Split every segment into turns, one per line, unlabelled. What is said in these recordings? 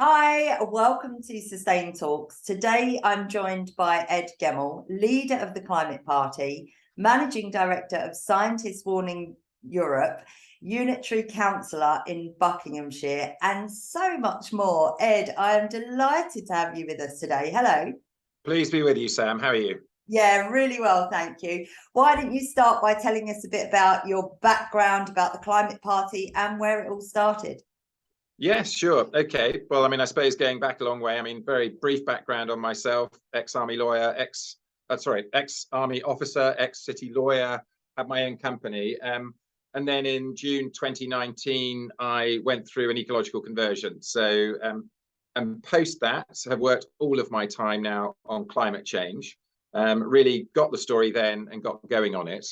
Hi, welcome to Sustain Talks. Today I'm joined by Ed Gemmell, leader of the Climate Party, managing director of Scientists Warning Europe, unitary councillor in Buckinghamshire, and so much more. Ed, I am delighted to have you with us today. Hello.
Pleased to be with you, Sam. How are you?
Yeah, really well, thank you. Why don't you start by telling us a bit about your background, about the Climate Party, and where it all started?
Yes, sure. Okay. Well, I suppose going back a long way, very brief background on myself, ex-army lawyer, ex-army officer, ex-city lawyer, had my own company. And then in June 2019, I went through an ecological conversion. And post that, have worked all of my time now on climate change. Really got the story then and got going on it.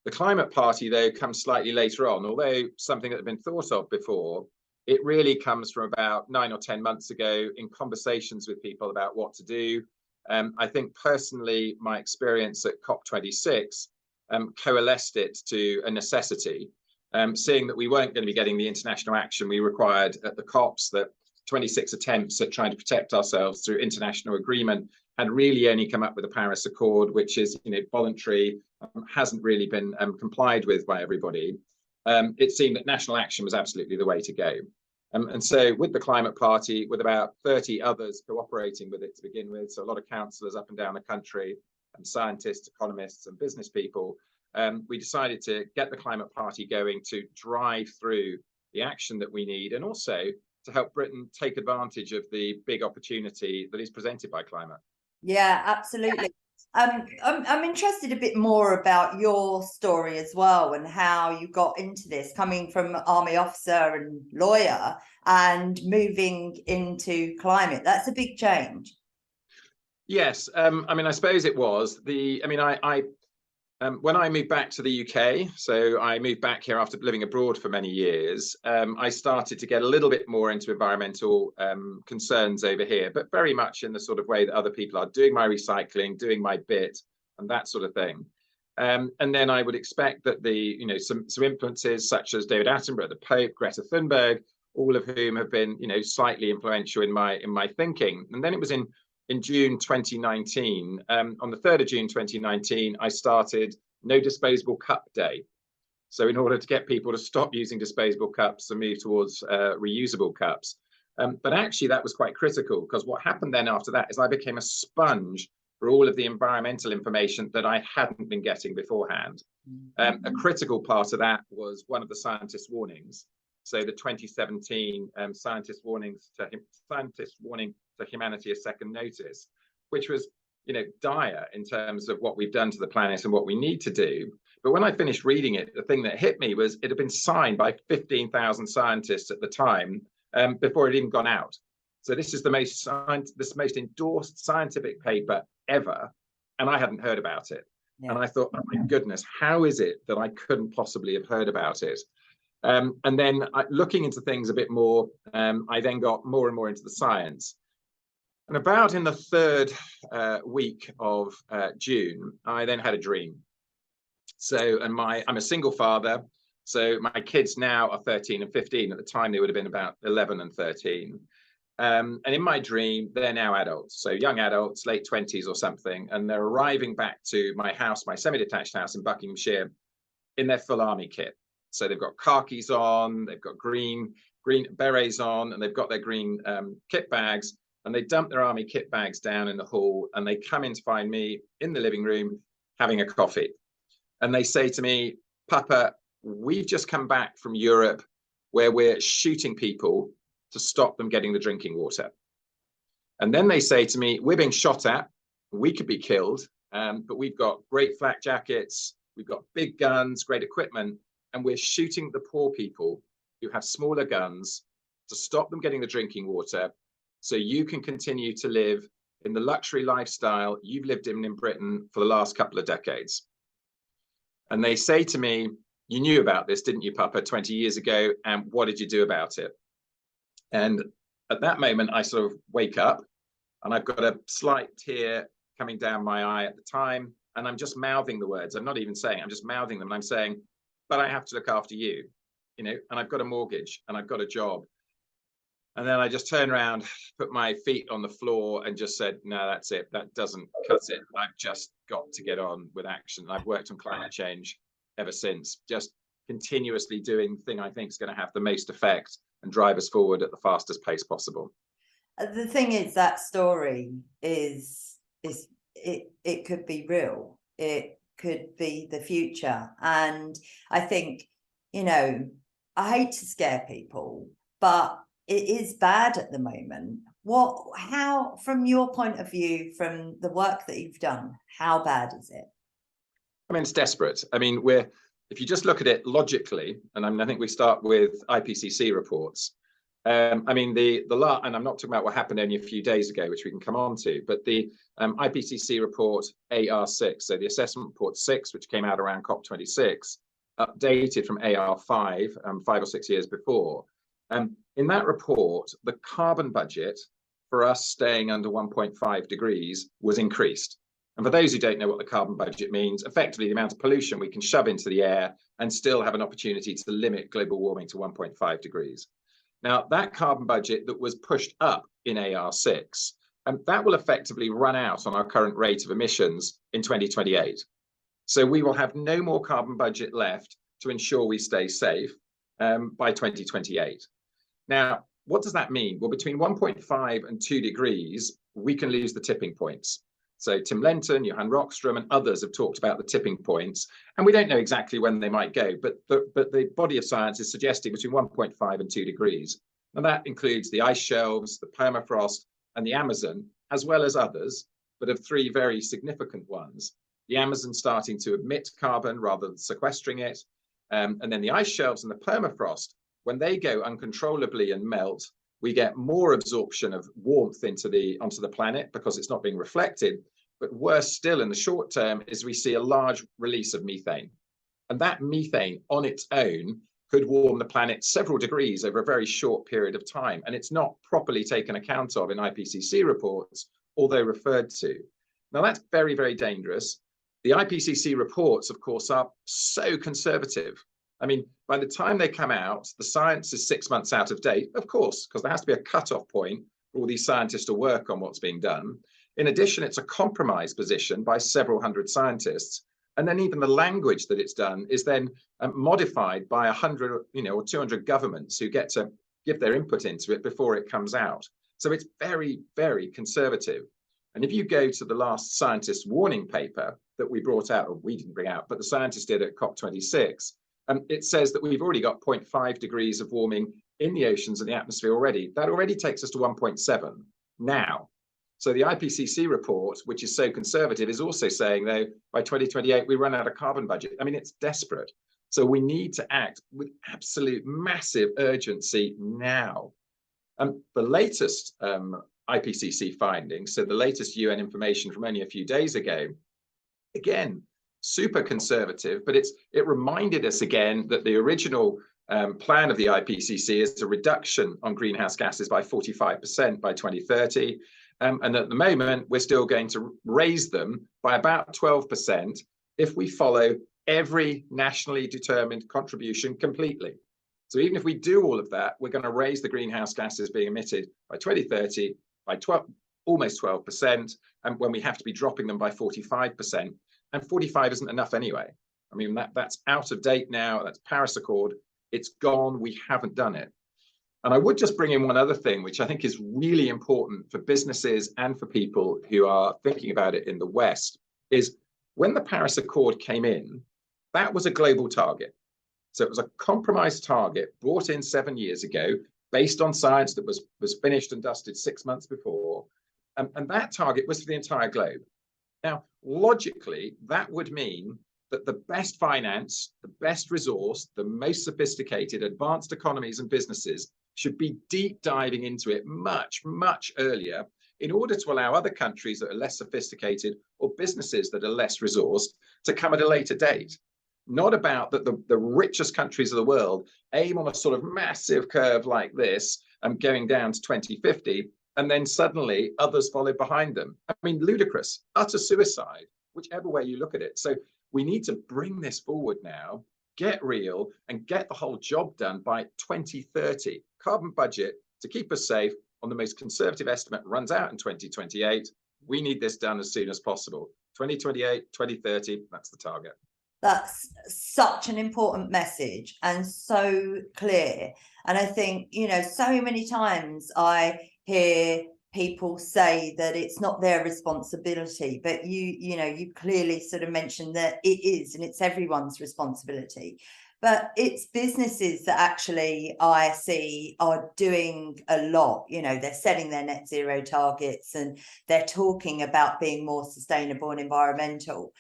The Climate Party, though, comes slightly later on, although something that had been thought of before. It really comes from about 9 or 10 months ago in conversations with people about what to do. I think personally, my experience at COP26 coalesced it to a necessity, seeing that we weren't going to be getting the international action we required at the COPs, that 26 attempts at trying to protect ourselves through international agreement had really only come up with the Paris Accord, which is voluntary, hasn't really been complied with by everybody. It seemed that national action was absolutely the way to go. And so with the Climate Party, with about 30 others cooperating with it to begin with, so a lot of councillors up and down the country, and scientists, economists, and business people, we decided to get the Climate Party going to drive through the action that we need, and also to help Britain take advantage of the big opportunity that is presented by climate.
Yeah, absolutely. I'm interested a bit more about your story as well, and how you got into this, coming from army officer and lawyer and moving into climate. That's a big change.
Yes, I suppose it was when I moved back to the UK, so I moved back here after living abroad for many years, I started to get a little bit more into environmental concerns over here, but very much in the sort of way that other people are doing my recycling, doing my bit, and that sort of thing. And then I would expect that some influences such as David Attenborough, the Pope, Greta Thunberg, all of whom have been slightly influential in my thinking. And then it was in June 2019, on the 3rd of June 2019, I started No Disposable Cup Day. So in order to get people to stop using disposable cups and move towards reusable cups. But actually that was quite critical, because what happened then after that is I became a sponge for all of the environmental information that I hadn't been getting beforehand. A critical part of that was one of the scientist warnings. So the 2017 scientist warning to humanity a second notice, which was dire in terms of what we've done to the planet and what we need to do. But when I finished reading it, the thing that hit me was it had been signed by 15,000 scientists at the time, before it had even gone out. So this is the most endorsed scientific paper ever, and I hadn't heard about it. Yeah. And I thought, oh my goodness, how is it that I couldn't possibly have heard about it? And then looking into things a bit more, I then got more and more into the science. And about in the third week of June, I then had a dream. I'm a single father. So my kids now are 13 and 15. At the time, they would have been about 11 and 13. And in my dream, they're now adults. So young adults, late 20s or something. And they're arriving back to my house, my semi-detached house in Buckinghamshire, in their full army kit. So they've got khakis on, they've got green berets on, and they've got their green kit bags. And they dump their army kit bags down in the hall, and they come in to find me in the living room having a coffee. And they say to me, Papa, we've just come back from Europe where we're shooting people to stop them getting the drinking water. And then they say to me, we're being shot at, we could be killed, but we've got great flak jackets, we've got big guns, great equipment, and we're shooting the poor people who have smaller guns to stop them getting the drinking water, so you can continue to live in the luxury lifestyle you've lived in Britain for the last couple of decades. And they say to me, you knew about this, didn't you, Papa, 20 years ago? And what did you do about it? And at that moment, I sort of wake up, and I've got a slight tear coming down my eye at the time. And I'm just mouthing the words. I'm not even saying, I'm just mouthing them. And I'm saying, but I have to look after you, and I've got a mortgage and I've got a job. And then I just turned around, put my feet on the floor and just said, no, that's it. That doesn't cut it. I've just got to get on with action. I've worked on climate change ever since, just continuously doing the thing I think is going to have the most effect and drive us forward at the fastest pace possible.
The thing is, that story is it could be real. It could be the future. And I think, you know, I hate to scare people, but it is bad at the moment. How, from your point of view, from the work that you've done, how bad is it?
I mean, it's desperate. I mean, if you just look at it logically, and I think we start with IPCC reports. I mean, and I'm not talking about what happened only a few days ago, which we can come on to, but the IPCC report AR6, so the assessment report 6, which came out around COP26, updated from AR5, 5 or 6 years before. In that report, the carbon budget for us staying under 1.5 degrees was increased. And for those who don't know what the carbon budget means, effectively the amount of pollution we can shove into the air and still have an opportunity to limit global warming to 1.5 degrees. Now, that carbon budget that was pushed up in AR6, that will effectively run out on our current rate of emissions in 2028. So we will have no more carbon budget left to ensure we stay safe by 2028. Now, what does that mean? Well, between 1.5 and 2 degrees, we can lose the tipping points. So Tim Lenton, Johan Rockström, and others have talked about the tipping points, and we don't know exactly when they might go, but the body of science is suggesting between 1.5 and 2 degrees. And that includes the ice shelves, the permafrost, and the Amazon, as well as others, but of 3 very significant ones. The Amazon starting to emit carbon rather than sequestering it, and then the ice shelves and the permafrost, when they go uncontrollably and melt, we get more absorption of warmth onto the planet because it's not being reflected. But worse still, in the short term, is we see a large release of methane. And that methane on its own could warm the planet several degrees over a very short period of time. And it's not properly taken account of in IPCC reports, although referred to. Now, that's very, very dangerous. The IPCC reports, of course, are so conservative. I mean, by the time they come out, the science is 6 months out of date, of course, because there has to be a cutoff point for all these scientists to work on what's being done. In addition, it's a compromise position by several hundred scientists. And then even the language that it's done is then modified by 100, or 200 governments who get to give their input into it before it comes out. So it's very, very conservative. And if you go to the last scientist warning paper that we brought out, or we didn't bring out, but the scientists did at COP26, it says that we've already got 0.5 degrees of warming in the oceans and the atmosphere already. That already takes us to 1.7 now. So the IPCC report, which is so conservative, is also saying, though, by 2028, we run out of carbon budget. I mean, it's desperate. So we need to act with absolute massive urgency now. The latest IPCC findings, so the latest UN information from only a few days ago, again, super conservative, but it reminded us again that the original plan of the IPCC is a reduction on greenhouse gases by 45% by 2030. And at the moment, we're still going to raise them by about 12% if we follow every nationally determined contribution completely. So even if we do all of that, we're going to raise the greenhouse gases being emitted by 2030 by almost 12%, and when we have to be dropping them by 45%. And 45 isn't enough anyway. I mean, that's out of date now. That's Paris Accord. It's gone. We haven't done it. And I would just bring in one other thing, which I think is really important for businesses and for people who are thinking about it in the West, is when the Paris Accord came in, that was a global target. So it was a compromised target brought in 7 years ago, based on science that was finished and dusted 6 months before. And that target was for the entire globe. Now, logically, that would mean that the best finance, the best resource, the most sophisticated, advanced economies and businesses should be deep diving into it much, much earlier in order to allow other countries that are less sophisticated or businesses that are less resourced to come at a later date. Not about that the richest countries of the world aim on a sort of massive curve like this and going down to 2050, and then suddenly others follow behind them. I mean, ludicrous, utter suicide, whichever way you look at it. So we need to bring this forward now, get real, and get the whole job done by 2030. Carbon budget to keep us safe on the most conservative estimate runs out in 2028. We need this done as soon as possible. 2028, 2030, that's the target.
That's such an important message and so clear. And I think, you know, so many times I hear people say that it's not their responsibility, but you know, you clearly sort of mentioned that it is, and it's everyone's responsibility. But it's businesses that actually I see are doing a lot. You know, they're setting their net zero targets and they're talking about being more sustainable and environmental.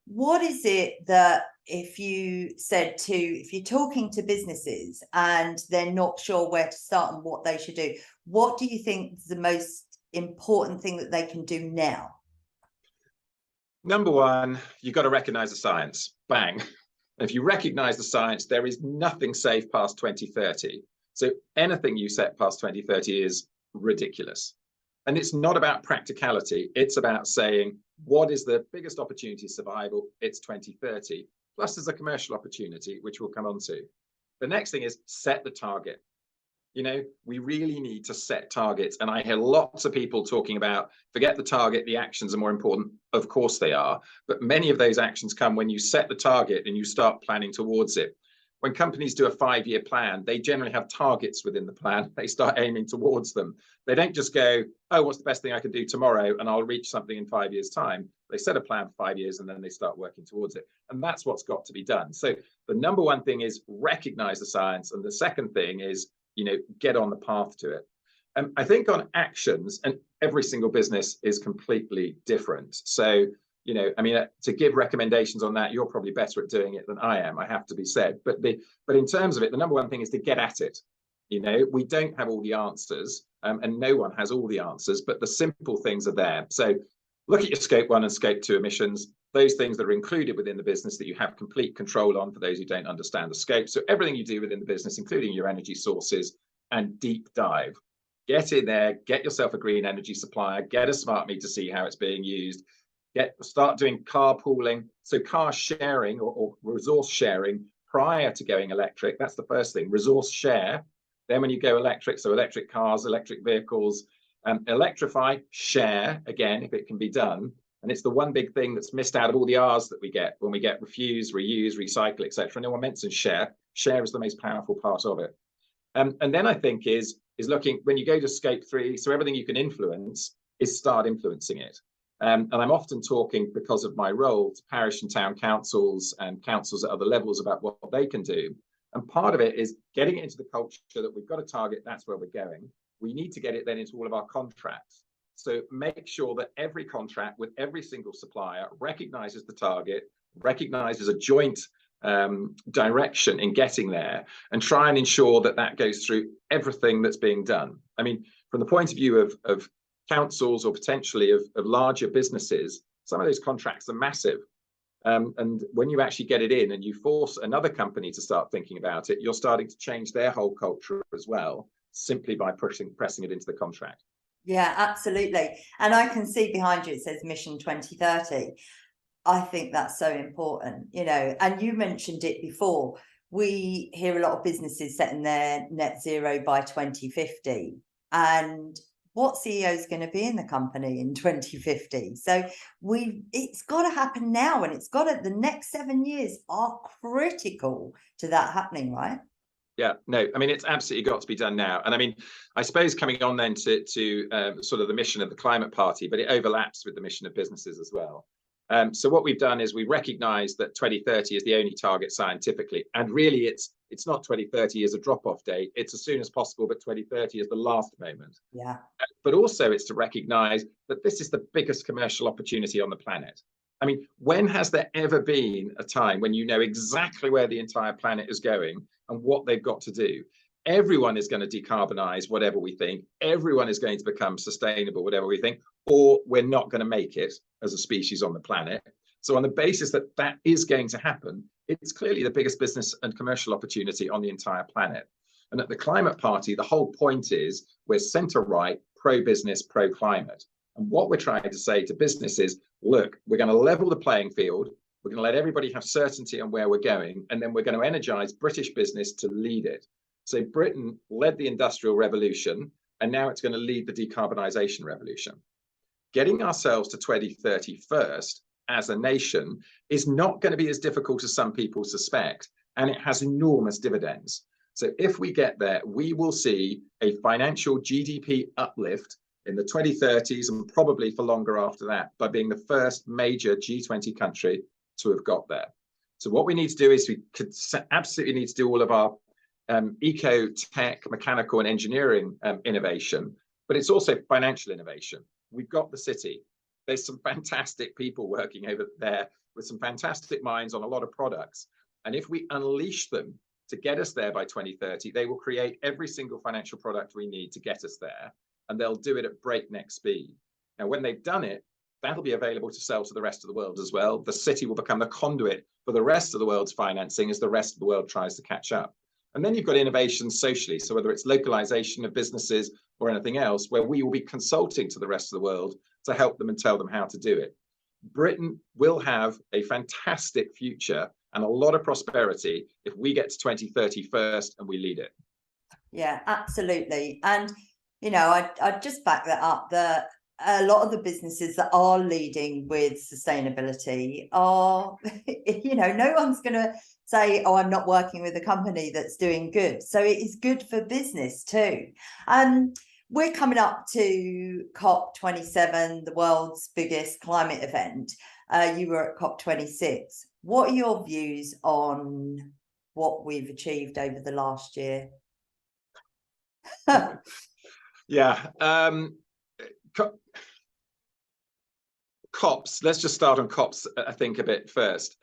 What is it that if you're talking to businesses and they're not sure where to start and what they should do, what do you think is the most important thing that they can do now?
Number one, you've got to recognize the science. Bang. If you recognize the science, there is nothing safe past 2030. So anything you set past 2030 is ridiculous. And it's not about practicality. It's about saying, what is the biggest opportunity of survival? It's 2030. Plus there's a commercial opportunity, which we'll come on to. The next thing is set the target. You know, we really need to set targets. And I hear lots of people talking about, forget the target, the actions are more important. Of course they are. But many of those actions come when you set the target and you start planning towards it. When companies do a 5-year plan, they generally have targets within the plan. They start aiming towards them. They don't just go, oh, what's the best thing I can do tomorrow? And I'll reach something in 5 years' time. They set a plan for 5 years and then they start working towards it. And that's what's got to be done. So the number one thing is recognize the science. And the second thing is, you know, get on the path to it. I think on actions, and every single business is completely different. So, you know, I mean, to give recommendations on that, you're probably better at doing it than I am, I have to be said. But in terms of it, the number one thing is to get at it. You know, we don't have all the answers, and no one has all the answers, but the simple things are there. So look at your scope 1 and scope 2 emissions, those things that are included within the business that you have complete control on for those who don't understand the scope. So everything you do within the business, including your energy sources, and deep dive. Get in there, get yourself a green energy supplier, get a smart meter to see how it's being used, start doing carpooling. So car sharing or resource sharing prior to going electric. That's the first thing, resource share. Then when you go electric, so electric cars, electric vehicles, electrify, share, again, if it can be done. And it's the one big thing that's missed out of all the R's that we get when we get refuse, reuse, recycle, etc. No one mentions share. Share is the most powerful part of it. And then I think is looking, when you go to scope 3, so everything you can influence is start influencing it. And I'm often talking, because of my role, to parish and town councils and councils at other levels about what they can do. And part of it is getting it into the culture that we've got a target, that's where we're going. We need to get it then into all of our contracts. So make sure that every contract with every single supplier recognizes the target, recognizes a joint direction in getting there, and try and ensure that that goes through everything that's being done. I mean, from the point of view of councils or potentially of larger businesses, some of those contracts are massive. And when you actually get it in and you force another company to start thinking about it, you're starting to change their whole culture as well, simply by pressing it into the contract.
Yeah, absolutely. And I can see behind you, it says Mission 2030. I think that's so important, you know, and you mentioned it before. We hear a lot of businesses setting their net zero by 2050. And what CEO is going to be in the company in 2050? So it's got to happen now, and the next 7 years are critical to that happening, right?
Yeah, no, I mean, it's absolutely got to be done now. And I mean, I suppose coming on then to sort of the mission of the Climate Party, but it overlaps with the mission of businesses as well. So what we've done is we recognize that 2030 is the only target scientifically. And really, it's not 2030 as a drop-off date. It's as soon as possible, but 2030 is the last moment.
Yeah.
But also it's to recognize that this is the biggest commercial opportunity on the planet. I mean, when has there ever been a time when you know exactly where the entire planet is going and what they've got to do? Everyone is going to decarbonize, whatever we think. Everyone is going to become sustainable, whatever we think, or we're not going to make it as a species on the planet. So on the basis that that is going to happen, it's clearly the biggest business and commercial opportunity on the entire planet. And at the Climate Party, the whole point is we're centre-right, pro-business, pro-climate. And what we're trying to say to businesses, look, we're going to level the playing field. We're going to let everybody have certainty on where we're going. And then we're going to energize British business to lead it. So Britain led the Industrial Revolution, and now it's going to lead the decarbonisation revolution. Getting ourselves to 2030 first as a nation is not going to be as difficult as some people suspect, and it has enormous dividends. So if we get there, we will see a financial GDP uplift in the 2030s and probably for longer after that, by being the first major G20 country to have got there. So what we need to do is we could absolutely need to do all of our eco, tech, mechanical and engineering innovation, but it's also financial innovation. We've got the city. There's some fantastic people working over there with some fantastic minds on a lot of products. And if we unleash them to get us there by 2030, they will create every single financial product we need to get us there. And they'll do it at breakneck speed. Now, when they've done it, that'll be available to sell to the rest of the world as well. The city will become the conduit for the rest of the world's financing as the rest of the world tries to catch up. And then you've got innovation socially. So whether it's localization of businesses or anything else, where we will be consulting to the rest of the world to help them and tell them how to do it. Britain will have a fantastic future and a lot of prosperity if we get to 2030 first and we lead it.
Yeah, absolutely. And, you know, I'd just back that up, that a lot of the businesses that are leading with sustainability are, you know, no one's going to say, oh, I'm not working with a company that's doing good. So it is good for business too. We're coming up to COP27, the world's biggest climate event. You were at COP26. What are your views on what we've achieved over the last year?
Yeah. COPs, let's just start on COPs, I think, a bit first.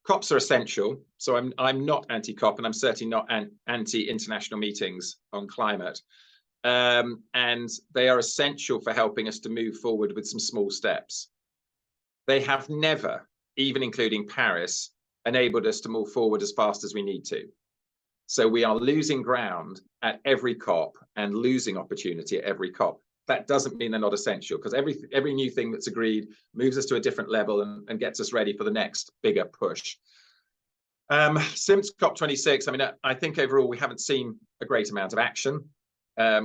COPs are essential. So I'm not anti-COP, and I'm certainly not anti-international meetings on climate. And they are essential for helping us to move forward with some small steps. They have never, even including Paris, enabled us to move forward as fast as we need to. So we are losing ground at every COP and losing opportunity at every COP. That doesn't mean they're not essential, because every new thing that's agreed moves us to a different level and gets us ready for the next bigger push. Since COP26, I mean, I think overall we haven't seen a great amount of action.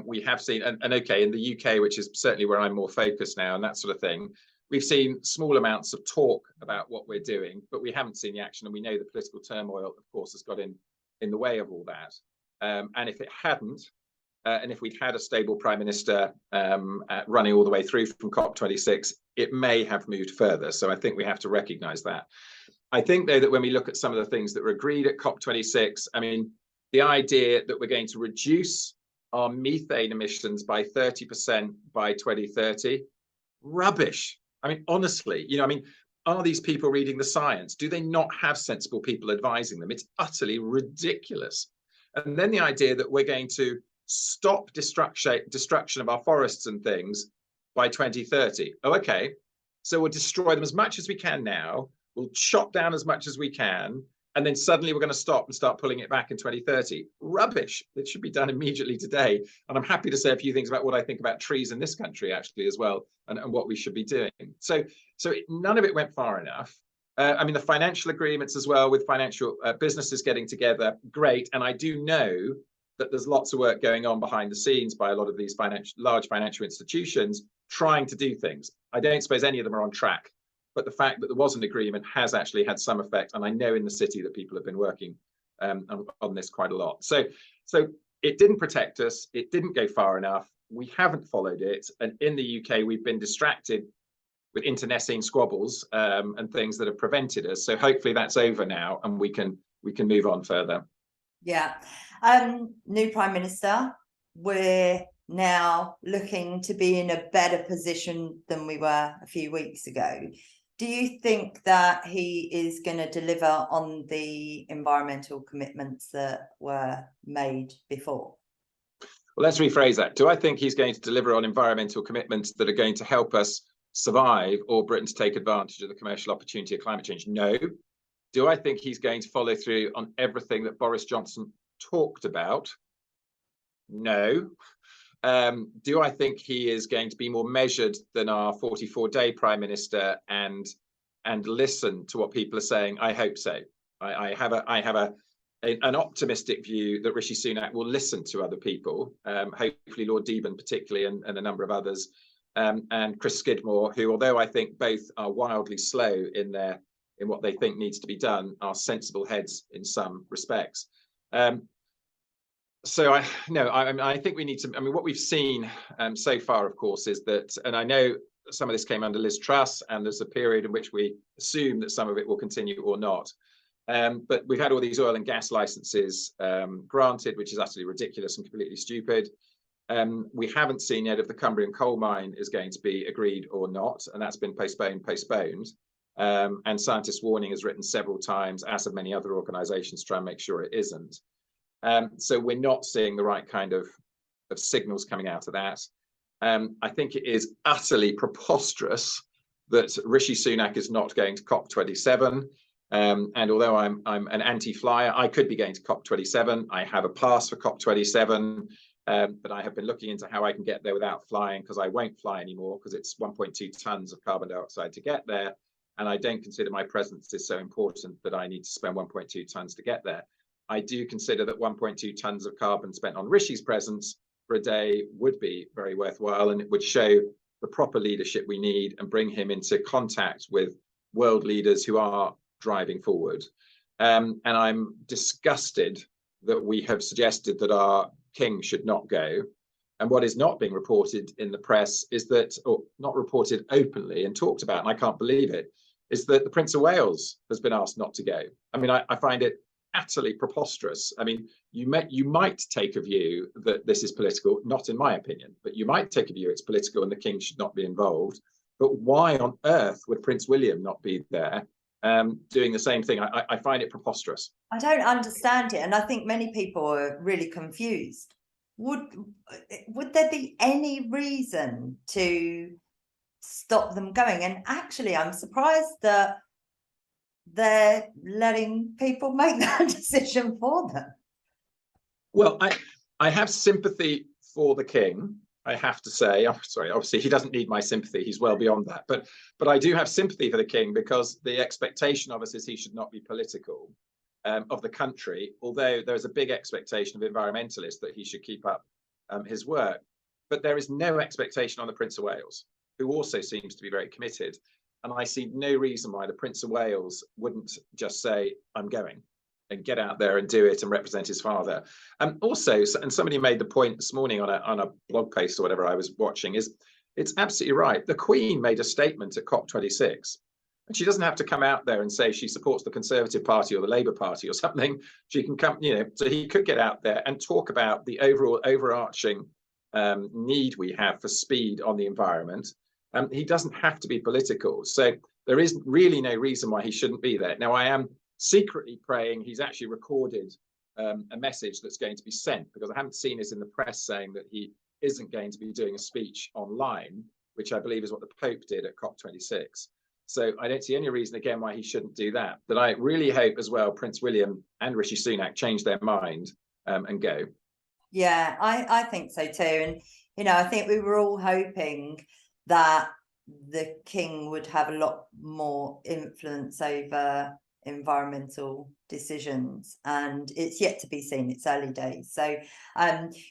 We have seen, and okay, in the UK, which is certainly where I'm more focused now and that sort of thing, we've seen small amounts of talk about what we're doing, but we haven't seen the action. And we know the political turmoil, of course, has got in the way of all that. And if it hadn't, and if we'd had a stable prime minister running all the way through from COP26, it may have moved further. So I think we have to recognize that. I think, though, that when we look at some of the things that were agreed at COP26, I mean, the idea that we're going to reduce our methane emissions by 30% by 2030, rubbish. I mean, honestly, you know, I mean, are these people reading the science? Do they not have sensible people advising them? It's utterly ridiculous. And then the idea that we're going to stop destruction of our forests and things by 2030. Oh, okay. So we'll destroy them as much as we can now. We'll chop down as much as we can. And then suddenly we're going to stop and start pulling it back in 2030. Rubbish. It should be done immediately today. And I'm happy to say a few things about what I think about trees in this country, actually, as well, and what we should be doing. So none of it went far enough. I mean, the financial agreements as well, with financial businesses getting together, great. And I do know that there's lots of work going on behind the scenes by a lot of these large financial institutions trying to do things. I don't suppose any of them are on track. But the fact that there was an agreement has actually had some effect. And I know in the city that people have been working on this quite a lot. So it didn't protect us. It didn't go far enough. We haven't followed it. And in the UK, we've been distracted with internecine squabbles and things that have prevented us. So hopefully that's over now and we can move on further.
Yeah. New Prime Minister, we're now looking to be in a better position than we were a few weeks ago. Do you think that he is going to deliver on the environmental commitments that were made before?
Well, let's rephrase that. Do I think he's going to deliver on environmental commitments that are going to help us survive or Britain to take advantage of the commercial opportunity of climate change? No. Do I think he's going to follow through on everything that Boris Johnson talked about? No. Do I think he is going to be more measured than our 44-day prime minister and listen to what people are saying? I hope so. I have an optimistic view that Rishi Sunak will listen to other people, hopefully Lord Deben particularly, and a number of others, and Chris Skidmore, who, although I think both are wildly slow in what they think needs to be done, are sensible heads in some respects. So I think we need to. I mean, what we've seen so far, of course, is that, and I know some of this came under Liz Truss, and there's a period in which we assume that some of it will continue or not. But we've had all these oil and gas licenses granted, which is utterly ridiculous and completely stupid. We haven't seen yet if the Cumbrian coal mine is going to be agreed or not, and that's been postponed. And Scientists Warning has written several times, as have many other organisations, to try and make sure it isn't. So we're not seeing the right kind of signals coming out of that. I think it is utterly preposterous that Rishi Sunak is not going to COP27. And although I'm an anti-flyer, I could be going to COP27. I have a pass for COP27, but I have been looking into how I can get there without flying, because I won't fly anymore, because it's 1.2 tons of carbon dioxide to get there. And I don't consider my presence is so important that I need to spend 1.2 tons to get there. I do consider that 1.2 tons of carbon spent on Rishi's presence for a day would be very worthwhile, and it would show the proper leadership we need and bring him into contact with world leaders who are driving forward. And I'm disgusted that we have suggested that our king should not go. And what is not being reported in the press is that, or not reported openly and talked about, and I can't believe it, is that the Prince of Wales has been asked not to go. I mean, I find it utterly preposterous. I mean, you might take a view that this is political, not in my opinion, but you might take a view it's political and the king should not be involved. But why on earth would Prince William not be there doing the same thing? I find it preposterous.
I don't understand it, and I think many people are really confused. Would there be any reason to stop them going? And actually, I'm surprised that they're letting people make that decision for them.
Well, I have sympathy for the king, I have to say. I'm sorry, obviously he doesn't need my sympathy, he's well beyond that, but I do have sympathy for the king, because the expectation of us is he should not be political, of the country, although there is a big expectation of environmentalists that he should keep up his work. But there is no expectation on the Prince of Wales, who also seems to be very committed. And I see no reason why the Prince of Wales wouldn't just say, I'm going, and get out there and do it and represent his father. Also, and somebody made the point this morning on a blog post or whatever I was watching, is it's absolutely right. The Queen made a statement at COP26, and she doesn't have to come out there and say she supports the Conservative Party or the Labour Party or something. She can come, so he could get out there and talk about the overall overarching need we have for speed on the environment. He doesn't have to be political. So there is really no reason why he shouldn't be there. Now, I am secretly praying he's actually recorded a message that's going to be sent, because I haven't seen it in the press saying that he isn't going to be doing a speech online, which I believe is what the Pope did at COP26. So I don't see any reason, again, why he shouldn't do that. But I really hope as well Prince William and Rishi Sunak change their mind and go.
Yeah, I think so too. And, I think we were all hoping that the king would have a lot more influence over environmental decisions, and it's yet to be seen. It's early days. So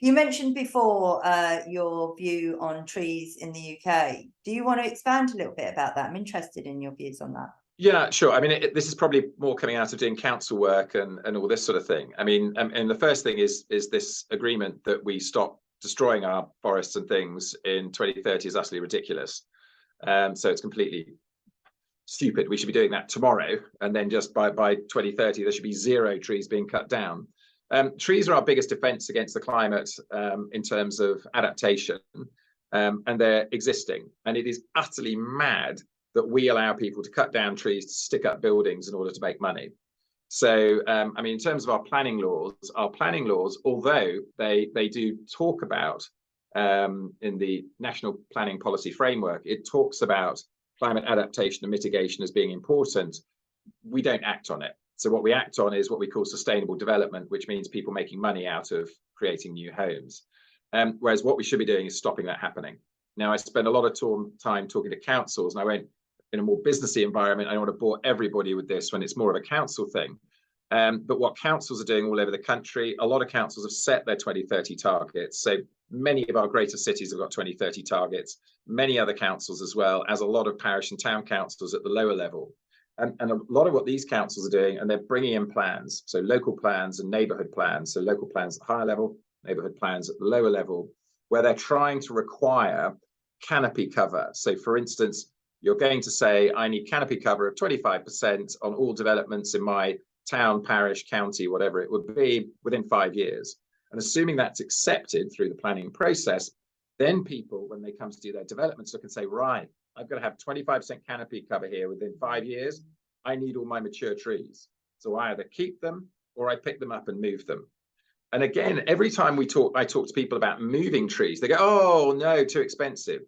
you mentioned before your view on trees in the UK. Do you want to expand a little bit about that? I'm interested in your views on that.
Yeah, sure. I mean, this is probably more coming out of doing council work and all this sort of thing. I mean, and the first thing is this agreement that we stop destroying our forests and things in 2030 is utterly ridiculous. So it's completely stupid. We should be doing that tomorrow, and then just by 2030 there should be 0 trees being cut down. Trees are our biggest defense against the climate in terms of adaptation, and they're existing, and it is utterly mad that we allow people to cut down trees to stick up buildings in order to make money. So I mean, in terms of our planning laws, although they do talk about in the National Planning Policy Framework, it talks about climate adaptation and mitigation as being important, we don't act on it. So what we act on is what we call sustainable development, which means people making money out of creating new homes. Whereas what we should be doing is stopping that happening. Now, I spend a lot of time talking to councils, and I went in a more businessy environment. I don't want to bore everybody with this when it's more of a council thing. But what councils are doing all over the country, a lot of councils have set their 2030 targets. So many of our greater cities have got 2030 targets, many other councils as well, as a lot of parish and town councils at the lower level. And a lot of what these councils are doing, and they're bringing in plans, so local plans and neighbourhood plans, so local plans at the higher level, neighbourhood plans at the lower level, where they're trying to require canopy cover. So for instance, you're going to say, I need canopy cover of 25% on all developments in my town, parish, county, whatever it would be, within 5 years. And assuming that's accepted through the planning process, then people, when they come to do their developments, look and say, right, I've got to have 25% canopy cover here within 5 years. I need all my mature trees. So I either keep them or I pick them up and move them. And again, every time I talk to people about moving trees, they go, oh no, too expensive.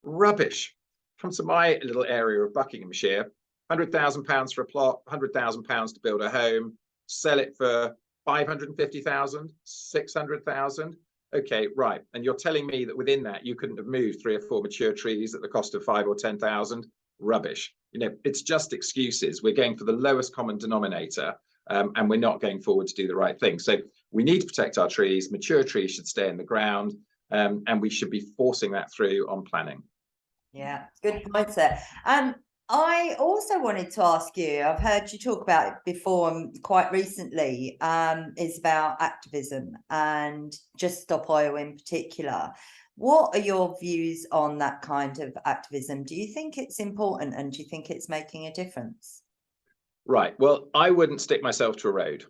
Rubbish. Come to my little area of Buckinghamshire, £100,000 for a plot, £100,000 to build a home, sell it for 550,000, 600,000. Okay, right. And you're telling me that within that you couldn't have moved 3 or 4 mature trees at the cost of 5 or 10,000? Rubbish. You know, it's just excuses. We're going for the lowest common denominator, and we're not going forward to do the right thing. So we need to protect our trees. Mature trees should stay in the ground, and we should be forcing that through on planning.
Yeah, good point, sir. And I also wanted to ask you, I've heard you talk about it before and quite recently, is about activism and Just Stop Oil in particular. What are your views on that kind of activism? Do you think it's important, and do you think it's making a difference?
Right. Well, I wouldn't stick myself to a road.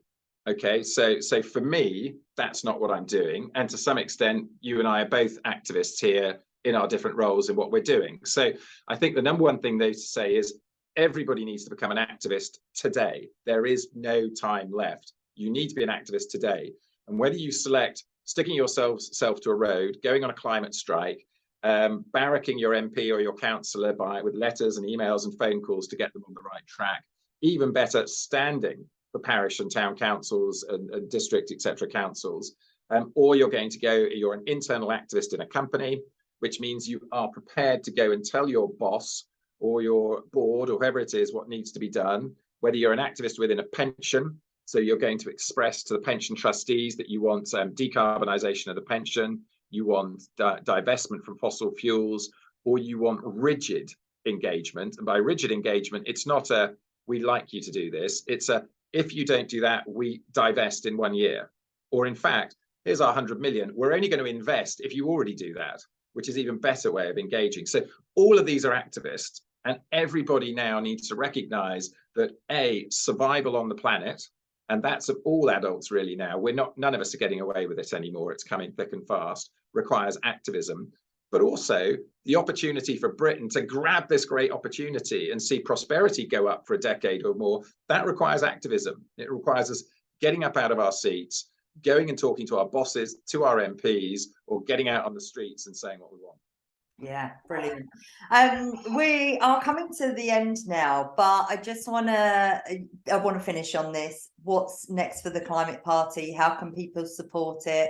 Okay, so for me, that's not what I'm doing. And to some extent, you and I are both activists here in our different roles in what we're doing. So I think the number one thing they say is everybody needs to become an activist today. There is no time left. You need to be an activist today. And whether you select sticking yourself to a road, going on a climate strike, barracking your MP or your councillor with letters and emails and phone calls to get them on the right track, even better, standing for parish and town councils and district, etc. councils, or you're going to go, you're an internal activist in a company, which means you are prepared to go and tell your boss or your board or whoever it is what needs to be done, whether you're an activist within a pension, so you're going to express to the pension trustees that you want decarbonisation of the pension, you want divestment from fossil fuels, or you want rigid engagement. And by rigid engagement, it's not a, we like you to do this, it's a, if you don't do that, we divest in 1 year. Or in fact, here's our 100 million, we're only going to invest if you already do that, which is an even better way of engaging. So all of these are activists, and everybody now needs to recognize that survival on the planet, and that's of all adults really now, none of us are getting away with it anymore, it's coming thick and fast, requires activism, but also the opportunity for Britain to grab this great opportunity and see prosperity go up for a decade or more, that requires activism. It requires us getting up out of our seats, going and talking to our bosses, to our MPs, or getting out on the streets and saying what we want.
Yeah, brilliant. We are coming to the end now, but I just want to finish on this. What's next for the Climate Party? How can people support it?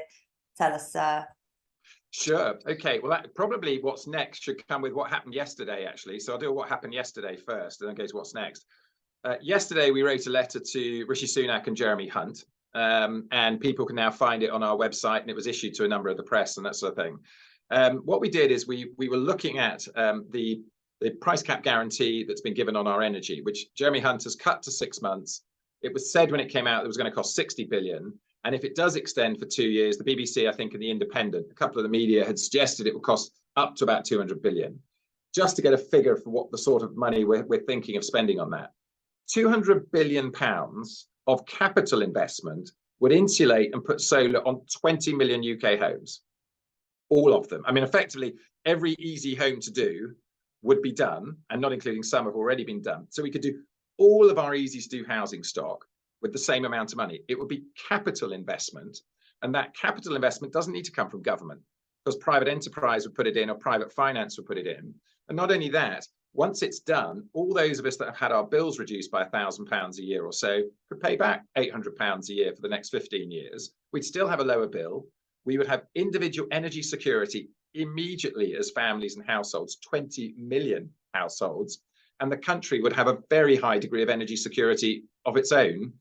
Tell us, sir.
Sure. Okay. Well, probably what's next should come with what happened yesterday, actually. So I'll do what happened yesterday first, and then go to what's next. Yesterday, we wrote a letter to Rishi Sunak and Jeremy Hunt, and people can now find it on our website, and it was issued to a number of the press and that sort of thing. What we did is we were looking at the price cap guarantee that's been given on our energy, which Jeremy Hunt has cut to 6 months. It was said when it came out that it was going to cost 60 billion. And if it does extend for 2 years, the BBC, I think, and the Independent, a couple of the media had suggested it would cost up to about 200 billion, just to get a figure for what the sort of money we're thinking of spending on that. 200 billion pounds of capital investment would insulate and put solar on 20 million UK homes. All of them. I mean, effectively, every easy home to do would be done, and not including some have already been done. So we could do all of our easy to do housing stock with the same amount of money. It would be capital investment, and that capital investment doesn't need to come from government, because private enterprise would put it in, or private finance would put it in. And not only that, once it's done, all those of us that have had our bills reduced by £1,000 a year or so could pay back £800 a year for the next 15 years. We'd still have a lower bill. We would have individual energy security immediately as families and households, 20 million households, and the country would have a very high degree of energy security of its own,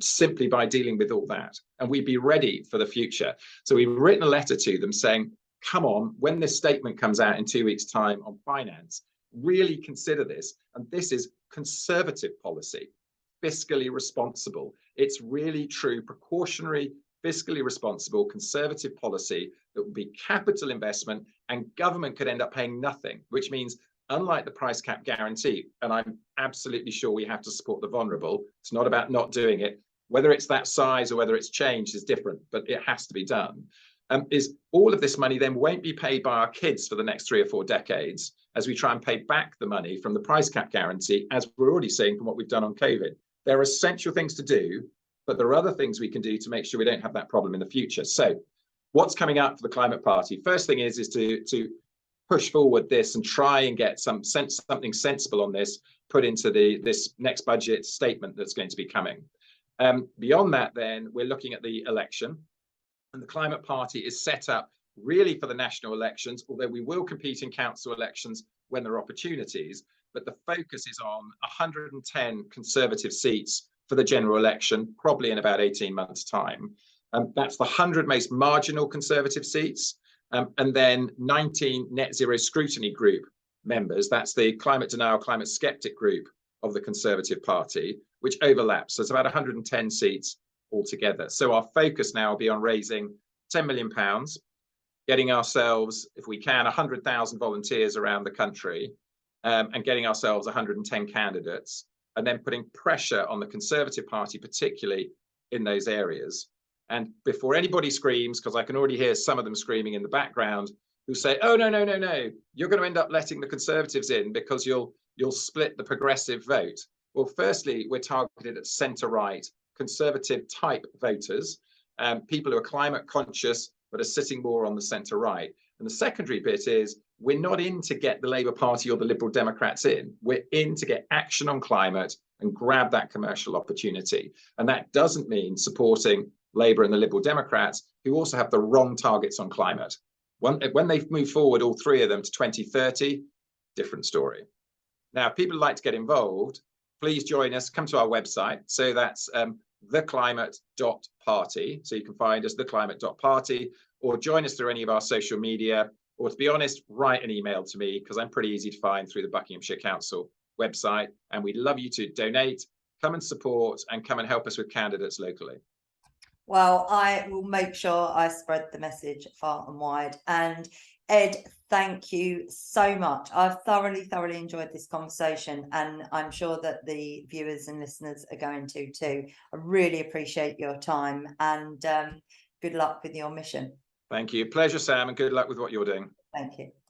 simply by dealing with all that. And we'd be ready for the future. So we've written a letter to them saying, come on, when this statement comes out in 2 weeks' time on finance, really consider this. And this is conservative policy, fiscally responsible. It's really true, precautionary, fiscally responsible, conservative policy that would be capital investment, and government could end up paying nothing, which means, unlike the price cap guarantee, and I'm absolutely sure we have to support the vulnerable, it's not about not doing it, whether it's that size or whether it's changed is different, but it has to be done, is all of this money then won't be paid by our kids for the next 3 or 4 decades as we try and pay back the money from the price cap guarantee, as we're already seeing from what we've done on COVID. There are essential things to do, but there are other things we can do to make sure we don't have that problem in the future. So what's coming up for the Climate Party? First thing is to push forward this and try and get something sensible on this put into this next budget statement that's going to be coming. Beyond that, then, we're looking at the election, and the Climate Party is set up really for the national elections, although we will compete in council elections when there are opportunities, but the focus is on 110 Conservative seats for the general election, probably in about 18 months' time. That's the 100 most marginal Conservative seats, and then 19 net zero scrutiny group members. That's the climate denial, climate skeptic group of the Conservative Party, which overlaps. So it's about 110 seats altogether. So our focus now will be on raising £10 million, getting ourselves, if we can, 100,000 volunteers around the country, and getting ourselves 110 candidates, and then putting pressure on the Conservative Party, particularly in those areas. And before anybody screams, because I can already hear some of them screaming in the background, who say, oh, no, you're going to end up letting the Conservatives in because you'll split the progressive vote. Well, firstly, we're targeted at centre-right, Conservative type voters, people who are climate conscious, but are sitting more on the centre-right. And the secondary bit is, we're not in to get the Labour Party or the Liberal Democrats in. We're in to get action on climate and grab that commercial opportunity. And that doesn't mean supporting Labour and the Liberal Democrats, who also have the wrong targets on climate. When they've moved forward, all 3 of them, to 2030, different story. Now, if people would like to get involved, please join us, come to our website. So that's theclimate.party. So you can find us, theclimate.party, or join us through any of our social media, or to be honest, write an email to me, because I'm pretty easy to find through the Buckinghamshire Council website. And we'd love you to donate, come and support, and come and help us with candidates locally.
Well, I will make sure I spread the message far and wide. And Ed, thank you so much. I've thoroughly enjoyed this conversation, and I'm sure that the viewers and listeners are going to too. I really appreciate your time, and good luck with your mission.
Thank you. Pleasure, Sam, and good luck with what you're doing.
Thank you.